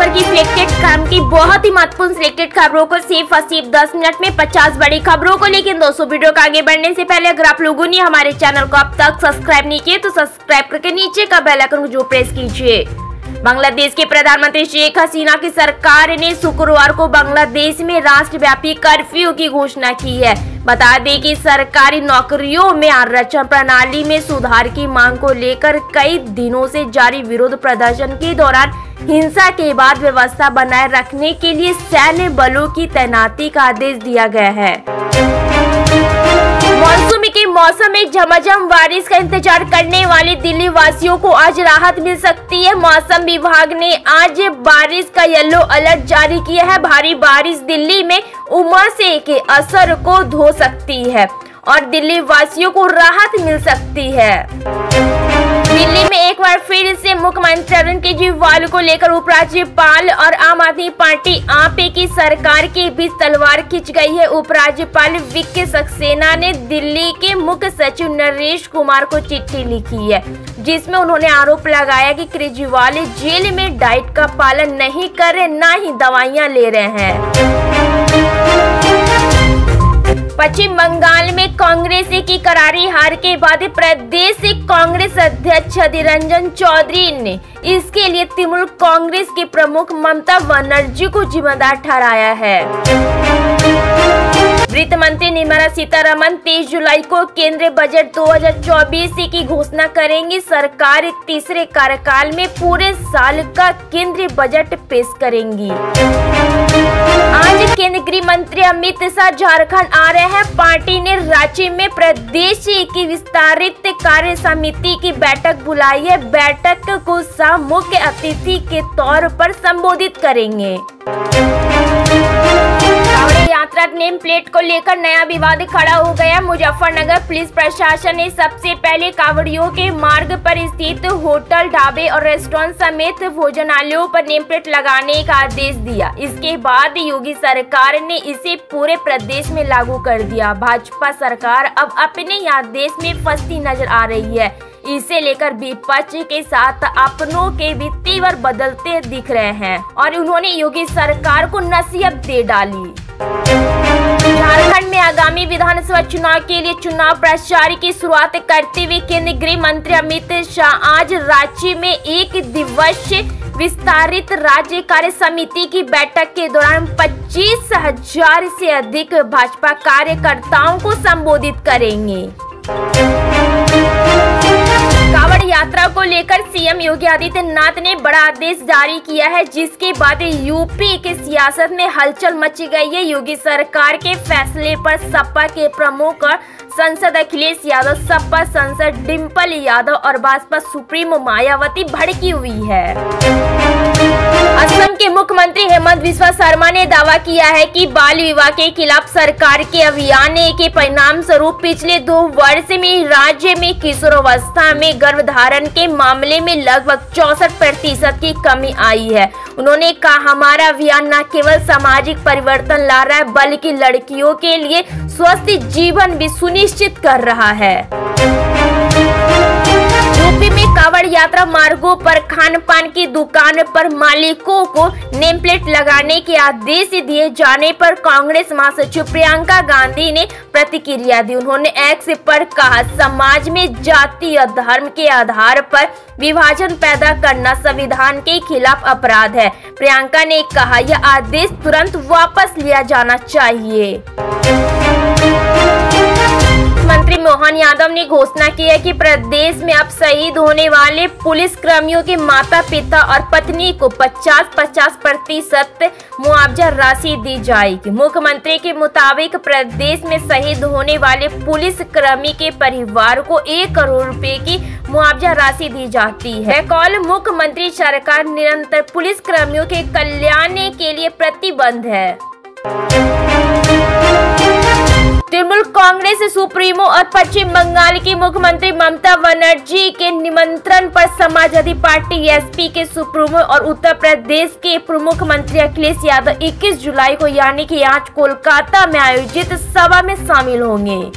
खबर की सिलेक्टेड खबर की बहुत ही महत्वपूर्ण सिलेक्टेड खबरों को सिर्फ 10 मिनट में 50 बड़ी खबरों को। लेकिन दोस्तों, वीडियो को आगे बढ़ने से पहले अगर आप लोगों ने हमारे चैनल को अब तक सब्सक्राइब नहीं किया तो सब्सक्राइब करके नीचे का बेल आइकन को जो प्रेस कीजिए। बांग्लादेश के प्रधानमंत्री शेख हसीना की सरकार ने शुक्रवार को बांग्लादेश में राष्ट्रव्यापी कर्फ्यू की घोषणा की है। बता दें कि सरकारी नौकरियों में आरक्षण प्रणाली में सुधार की मांग को लेकर कई दिनों से जारी विरोध प्रदर्शन के दौरान हिंसा के बाद व्यवस्था बनाए रखने के लिए सैन्य बलों की तैनाती का आदेश दिया गया है। मानसून के मौसम में झमाझम बारिश का इंतजार करने वाले दिल्ली वासियों को आज राहत मिल सकती है। मौसम विभाग ने आज बारिश का येलो अलर्ट जारी किया है। भारी बारिश दिल्ली में उमस के असर को धो सकती है और दिल्ली वासियों को राहत मिल सकती है। दिल्ली में एक बार फिर से मुख्यमंत्री अरविंद केजरीवाल को लेकर उपराज्यपाल और आम आदमी पार्टी आप की सरकार के बीच तलवार खिंच गई है। उपराज्यपाल वीके सक्सेना ने दिल्ली के मुख्य सचिव नरेश कुमार को चिट्ठी लिखी है, जिसमें उन्होंने आरोप लगाया कि केजरीवाल जेल में डाइट का पालन नहीं कर रहे, न ही दवाइयां ले रहे हैं। पश्चिम बंगाल में कांग्रेस की करारी हार के बाद प्रदेश कांग्रेस अध्यक्ष अधीर रंजन चौधरी ने इसके लिए तृणमूल कांग्रेस की प्रमुख ममता बनर्जी को जिम्मेदार ठहराया है। वित्त मंत्री निर्मला सीतारमण 23 जुलाई को केंद्रीय बजट 2024 की घोषणा करेंगी। सरकार तीसरे कार्यकाल में पूरे साल का केंद्रीय बजट पेश करेंगी। आज केंद्रीय गृह मंत्री अमित शाह झारखंड आ रहे हैं। पार्टी ने रांची में प्रदेश की विस्तारित कार्य समिति की बैठक बुलाई है। बैठक को शाह मुख्य अतिथि के तौर पर संबोधित करेंगे। कांवड़ यात्रा नेम प्लेट को लेकर नया विवाद खड़ा हो गया। मुजफ्फरनगर पुलिस प्रशासन ने सबसे पहले कांवड़ियों के मार्ग पर स्थित होटल, ढाबे और रेस्टोरेंट समेत भोजनालयों पर नेम प्लेट लगाने का आदेश दिया। इसके बाद योगी सरकार ने इसे पूरे प्रदेश में लागू कर दिया। भाजपा सरकार अब अपने आदेश में फंसी नजर आ रही है। इसे लेकर विपक्ष के साथ अपनों के भी तीव्र बदलते दिख रहे हैं और उन्होंने योगी सरकार को नसीहत दे डाली। झारखंड में आगामी विधानसभा चुनाव के लिए चुनाव प्रचार की शुरुआत करते हुए केंद्रीय गृह मंत्री अमित शाह आज रांची में एक दिवसीय विस्तारित राज्य कार्य समिति की बैठक के दौरान 25,000 से अधिक भाजपा कार्यकर्ताओं को संबोधित करेंगे। कांवड़ यात्रा को लेकर सीएम योगी आदित्यनाथ ने बड़ा आदेश जारी किया है, जिसके बाद यूपी के सियासत में हलचल मची गई है। योगी सरकार के फैसले पर सपा के प्रमुख सांसद अखिलेश यादव, सपा सांसद डिम्पल यादव और भाजपा सुप्रीमो मायावती भड़की हुई है। असम के मुख्यमंत्री हेमंत बिस्वा शर्मा ने दावा किया है कि बाल विवाह के खिलाफ सरकार के अभियान के परिणाम स्वरूप पिछले 2 वर्ष में राज्य में किशोरावस्था में गर्भधारण के मामले में लगभग 64% की कमी आई है। उन्होंने कहा, हमारा अभियान न केवल सामाजिक परिवर्तन ला रहा है बल्कि लड़कियों के लिए स्वस्थ जीवन भी सुनिश्चित कर रहा है। यूपी में कांवड़ यात्रा मार्गों पर खान पान की दुकान पर मालिकों को नेम प्लेट लगाने के आदेश दिए जाने पर कांग्रेस महासचिव प्रियंका गांधी ने प्रतिक्रिया दी। उन्होंने एक्स पर कहा, समाज में जाति और धर्म के आधार पर विभाजन पैदा करना संविधान के खिलाफ अपराध है। प्रियंका ने कहा, यह आदेश तुरंत वापस लिया जाना चाहिए। मंत्री मोहन यादव ने घोषणा की है कि प्रदेश में अब शहीद होने वाले पुलिस कर्मियों के माता पिता और पत्नी को 50% मुआवजा राशि दी जाएगी। मुख्यमंत्री के मुताबिक प्रदेश में शहीद होने वाले पुलिस कर्मी के परिवार को 1 करोड़ रुपए की मुआवजा राशि दी जाती है। कॉल मुख्यमंत्री सरकार निरंतर पुलिस कर्मियों के कल्याण के लिए प्रतिबद्ध है। तृणमूल कांग्रेस सुप्रीमो और पश्चिम बंगाल की मुख्यमंत्री ममता बनर्जी के निमंत्रण पर समाजवादी पार्टी एसपी के सुप्रीमो और उत्तर प्रदेश के प्रमुख मंत्री अखिलेश यादव 21 जुलाई को यानी कि आज कोलकाता में आयोजित सभा में शामिल होंगे।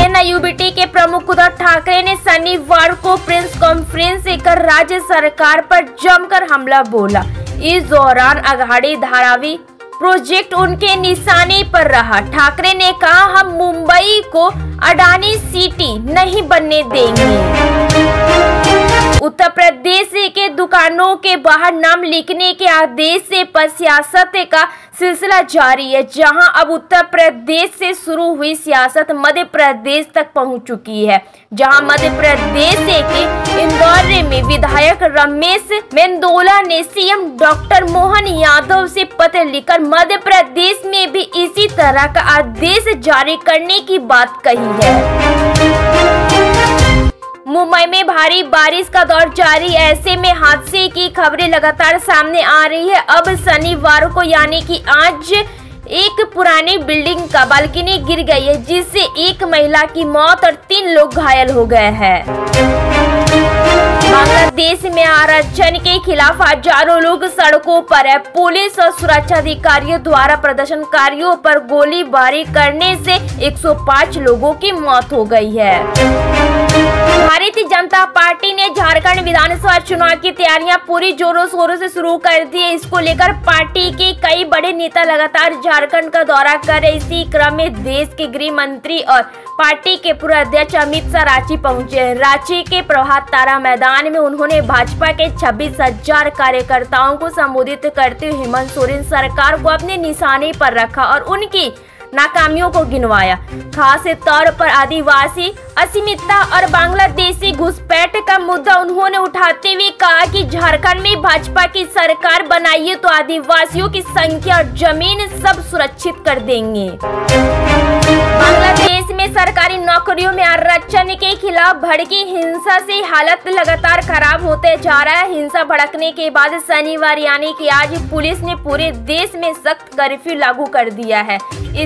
शिवसेना यूबीटी के प्रमुख उद्धव ठाकरे ने शनिवार को प्रेस कॉन्फ्रेंस कर राज्य सरकार पर जमकर हमला बोला। इस दौरान अघाड़ी धारावी प्रोजेक्ट उनके निशाने पर रहा। ठाकरे ने कहा, हम मुंबई को अडानी सिटी नहीं बनने देंगे। उत्तर प्रदेश के दुकानों के बाहर नाम लिखने के आदेश से पर सियासत का सिलसिला जारी है, जहां अब उत्तर प्रदेश से शुरू हुई सियासत मध्य प्रदेश तक पहुंच चुकी है, जहां मध्य प्रदेश के इंदौर में विधायक रमेश मेंदोला ने सीएम डॉक्टर मोहन यादव से पत्र लिखकर मध्य प्रदेश में भी इसी तरह का आदेश जारी करने की बात कही है। मुंबई में भारी बारिश का दौर जारी, ऐसे में हादसे की खबरें लगातार सामने आ रही है। अब शनिवार को यानी कि आज एक पुरानी बिल्डिंग का बालकनी गिर गई है, जिससे एक महिला की मौत और 3 लोग घायल हो गए हैं। बांग्लादेश में आरक्षण के खिलाफ हजारों लोग सड़कों पर है। पुलिस और सुरक्षा अधिकारियों द्वारा प्रदर्शनकारियों पर गोलीबारी करने से 105 लोगों की मौत हो गई है। भारतीय जनता पार्टी ने झारखंड विधानसभा चुनाव की तैयारियां पूरी जोरों शोरों से शुरू कर दी है। इसको लेकर पार्टी के कई बड़े नेता लगातार झारखंड का दौरा कर रहे। इसी क्रम में देश के गृह मंत्री और पार्टी के पूर्व अध्यक्ष अमित शाह रांची पहुंचे। रांची के प्रभात तारा मैदान में उन्होंने भाजपा के 26,000 कार्यकर्ताओं को संबोधित करते हुए हेमंत सोरेन सरकार को अपने निशाने पर रखा और उनकी नाकामियों को गिनवाया। खास तौर पर आदिवासी अस्मिता और बांग्लादेशी घुसपैठ का मुद्दा उन्होंने उठाते हुए कहा कि झारखंड में भाजपा की सरकार बनाइए तो आदिवासियों की संख्या और जमीन सब सुरक्षित कर देंगे। बांग्लादेश में सरकारी नौकरियों में आरक्षण के खिलाफ भड़की हिंसा से हालत लगातार खराब होते जा रहा है। हिंसा भड़कने के बाद शनिवार यानी कि आज पुलिस ने पूरे देश में सख्त कर्फ्यू लागू कर दिया है।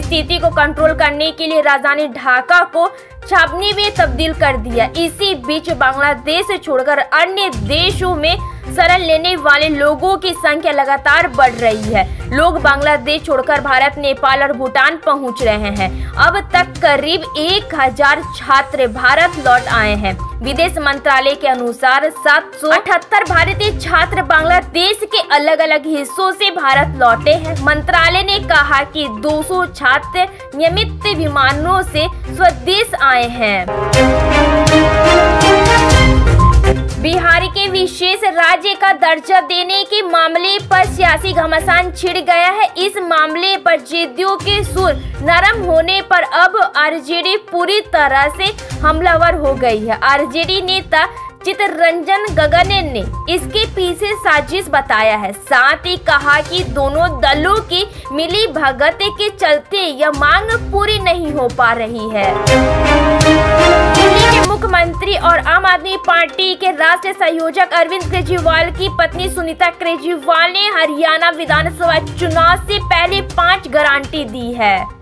स्थिति को कंट्रोल करने के लिए राजधानी ढाका को छावनी में तब्दील कर दिया। इसी बीच बांग्लादेश छोड़कर अन्य देशों में शरण लेने वाले लोगों की संख्या लगातार बढ़ रही है। लोग बांग्लादेश छोड़कर भारत, नेपाल और भूटान पहुंच रहे हैं। अब तक करीब 1000 छात्र भारत लौट आए हैं। विदेश मंत्रालय के अनुसार 778 भारतीय छात्र बांग्लादेश के अलग अलग हिस्सों से भारत लौटे हैं। मंत्रालय ने कहा कि 200 छात्र नियमित विमानों से स्वदेश आए हैं। बिहार के विशेष राज्य का दर्जा देने के मामले पर सियासी घमासान छिड़ गया है। इस मामले पर जदयू के सुर नरम होने पर अब आरजेडी पूरी तरह से हमलावर हो गई है। आरजेडी नेता चित्तरंजन गगन ने इसके पीछे साजिश बताया है। साथ ही कहा कि दोनों दलों की मिली भगत के चलते यह मांग पूरी नहीं हो पा रही है। दिल्ली के मुख्यमंत्री और आम आदमी पार्टी के राष्ट्रीय संयोजक अरविंद केजरीवाल की पत्नी सुनीता केजरीवाल ने हरियाणा विधानसभा चुनाव से पहले 5 गारंटी दी है।